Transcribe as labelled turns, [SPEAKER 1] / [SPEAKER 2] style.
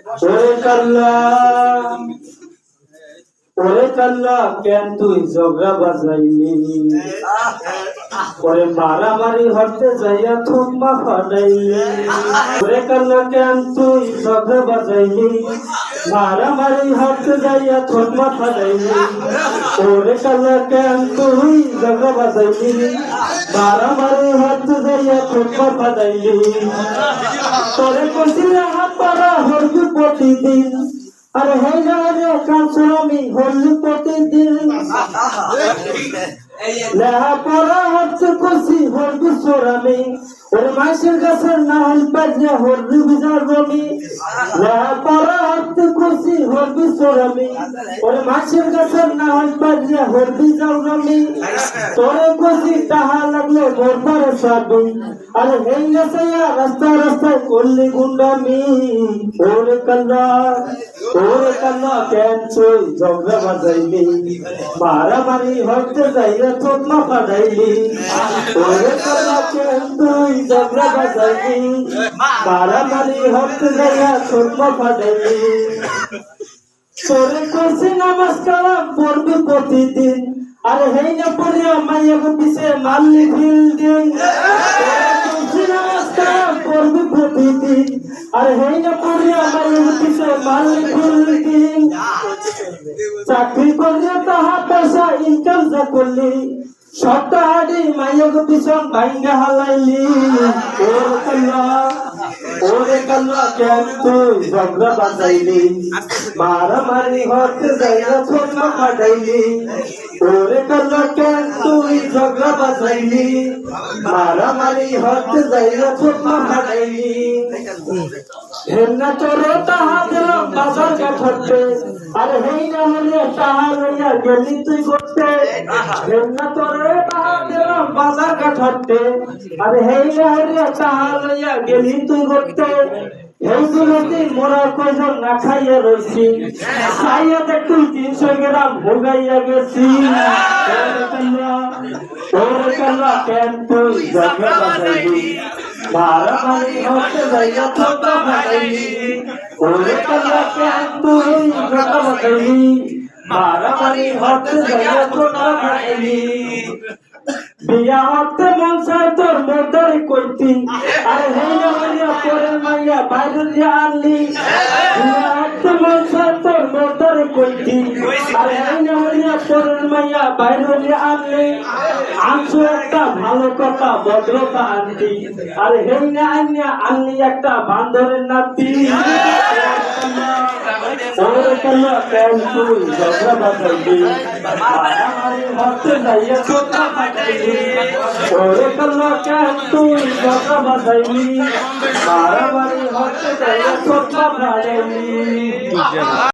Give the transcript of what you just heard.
[SPEAKER 1] ওরে কাল্লা ওরে কাল্লা কেন তুই ঝগড়া বাজাইলি ওরে মারামারি হতে যাইয়া থুম্মা ফাটাইলি ওরে কাল্লা কেন তুই ঝগড়া বাজাইলি মারামারি হতে যাইয়া থুম্মা ফাটাইলি ওরে কাল্লা কেন তুই ঝগড়া বাজাইলি মারামারি হতে যাইয়া থুম্মা ফাটাইলি তোরে কইছিলা হাত পাড়া হরবি প্রতিদিন আরে হই না রে কাঁচরামি হরবি প্রতিদিন লেহা পড়া হচ্ছে কষি হরবি সোরামি ওরে মাসের গাছের না হল পাজে হরবি বিজার রমি লেহা পড়া হচ্ছে কষি হরবি সোরামি ওরে মাসের গাছের না হল পাজে হরবি যাও রমি তোরে কষি তাহা লাগলে মোর পারে সাবি আরে হেই গেছে রাস্তা রাস্তায় করলি গুন্ডামি ওরে কাল্লা কেন তুই ঝগড়া বাজাইলি মারামারি হতে যাইয়া থুম্মা ফাটাইলি ওরে কাল্লা কেন তুই ঝগড়া বাজাইলি মারামারি হতে যাইয়া থুম্মা ফাটাইলি তোরে করছি নামাজ কালাম পড়বি প্রতিদিন আরে হেই না পড়িয়া মাইয়াকে পিছে মারলি ফিল্ডিং নামাজ কালাম পড়বি প্রতিদিন আরে হেই না পড়িয়া মাইয়াকে পিছে মারলি ফিল্ডিং চাকরি করলে তাহা পয়সা ইনকাম যা করলি সপ্তাহাদি মাইয়াকে পিছন ভাঙ্গা হালাইলি ওরে কাল্লা কেন তুই ঝগড়া বাজাইলি মারামারি হতে যাইয়া থুম্মা ফাটাইলি ওরে কাল্লা কেন তুই ঝগড়া বাজাইলি মারামারি হতে যাইয়া থুম্মা ফাটাইলি হেমনা তোরে তাহা দিলাম বাজার কাঠতে আরে হেই না হলে তাহা লইয়া গেলি তুই করতে হেমনা তোরে তাহা দিলাম বাজার কাঠতে আরে হেই না হলে তাহা লইয়া গেলি তুই করতে এইগুলোতে মোরা কয়জন না খাইয়া রয়েছি খাইয়া দেখ তুই 300 গ্রাম ভোগাইয়া গেছি ওরে কাল্লা কেন তুই ঝগড়া বাজাইলি মারামারি হতে যাইয়া থুম্মা ফাটাইলি ওরে কাল্লা কেন তুই ঝগড়া বাজাইলি মারামারি হতে যাইয়া থুম্মা ফাটাইলি বিয়া হতে মন চায় তোর মোটরে কইতি আরে হেই না হইয়া পরের মাইয়া বাইরে দিয়া আনলি বিয়া হতে মন চায় তোর মোটরে কইতি আরে হেই না হইয়া পরের মাইয়া বাইরে দিয়া আনলি আনছো একটা ভালো কথা ভদ্রতা আনতি আরে হেই না আনলি একটা বান্দরের নাতি ওরে কাল্লা কেন তুই ঝগড়া বাজাইলি মারামারি হতে যাইয়া থুম্মা ফাটাইলি ওরে কাল্লা কেন তুই ঝগড়া বাজাইলি মারামারি হতে যাইয়া থুম্মা ফাটাইলি